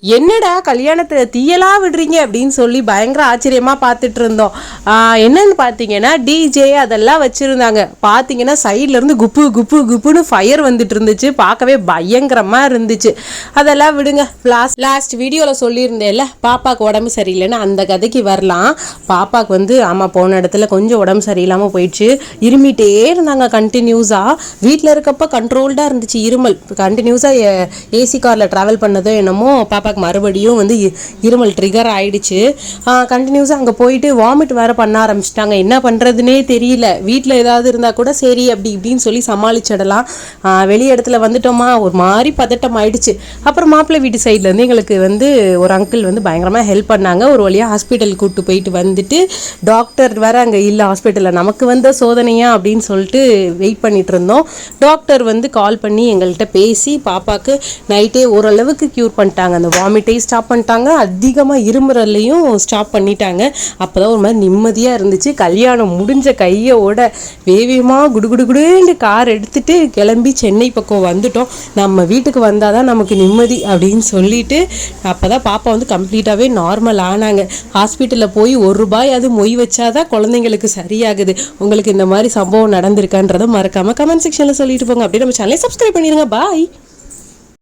என்னடா கல்யாணத்தை தீயலா விடுறீங்க அப்படின்னு சொல்லி பயங்கர ஆச்சரியமா பார்த்துட்டு இருந்தோம். என்னன்னு பார்த்தீங்கன்னா டிஜே அதெல்லாம் வச்சிருந்தாங்க. பார்த்தீங்கன்னா சைட்ல இருந்து குப்பு குப்பு குப்புன்னு ஃபயர் வந்துட்டு இருந்துச்சு. பார்க்கவே பயங்கரமா இருந்துச்சு. அதெல்லாம் விடுங்க. லாஸ்ட் வீடியோவில் சொல்லியிருந்தேன்ல பாப்பாவுக்கு உடம்பு சரியில்லைன்னு, அந்த கதைக்கு வரலாம். பாப்பாவுக்கு ஆமாம் போன இடத்துல கொஞ்சம் உடம்பு சரியில்லாமல் போயிடுச்சு. இருமிட்டே இருந்தாங்க கண்டினியூஸாக. வீட்டில் இருக்கப்போ கண்ட்ரோல்டாக இருந்துச்சு இருமல். கண்டினியூஸாக ஏசி காரில் ட்ராவல் பண்ணதோ என்னமோ பாப்பா மறுபடியும் இருமல் ட்ரிகர் ஆயிடுச்சு. கண்டினியூஸாக அங்கே போயிட்டு வாமிட் வேற பண்ண ஆரம்பிச்சிட்டாங்க. என்ன பண்ணுறதுனே தெரியல. வீட்டில் ஏதாவது இருந்தால் கூட சரி அப்படி இப்படின்னு சொல்லி சமாளிச்சிடலாம். வெளி இடத்துல வந்துட்டோமா ஒரு மாதிரி பதட்டம் ஆயிடுச்சு. அப்புறம் மாப்பிள்ளை வீட்டு சைட்லேருந்து எங்களுக்கு ஒரு அங்கிள் பயங்கரமாக ஹெல்ப் பண்ணாங்க. ஒரு வழியாக ஹாஸ்பிட்டல் கூப்பிட்டு போயிட்டு வந்துட்டு டாக்டர் வேற அங்கே இல்லை ஹாஸ்பிட்டலில். நமக்கு சோதனையா அப்படின்னு சொல்லிட்டு வெயிட் பண்ணிட்டு இருந்தோம். டாக்டர் கால் பண்ணி எங்கள்கிட்ட பேசி பாப்பாவுக்கு நைட்டே ஓரளவுக்கு க்யூர் பண்ணிட்டாங்க. அந்த வாமிட்டையும் ஸ்டாப் பண்ணிட்டாங்க, அதிகமாக இருமுறையும் ஸ்டாப் பண்ணிட்டாங்க. அப்போ தான் ஒரு மாதிரி நிம்மதியாக இருந்துச்சு. கல்யாணம் முடிஞ்ச கையோட வேகமாக குடுகுடுன்னு கார் எடுத்துகிட்டு கிளம்பி சென்னை பக்கம் வந்துட்டோம். நம்ம வீட்டுக்கு வந்தால் தான் நமக்கு நிம்மதி அப்படின்னு சொல்லிட்டு அப்போ தான் பாப்பா கம்ப்ளீட்டாகவே நார்மல் ஆனாங்க. ஹாஸ்பிட்டலில் போய் ₹1 அது மொய் வச்சாதான் குழந்தைங்களுக்கு சரியாகுது. உங்களுக்கு இந்த மாதிரி சம்பவம் நடந்திருக்கான்றதை மறக்காமல் கமெண்ட் செக்ஷனில் சொல்லிட்டு போங்க. அப்படியே நம்ம சேனலை சப்ஸ்கிரைப் பண்ணிடுங்க. பாய்.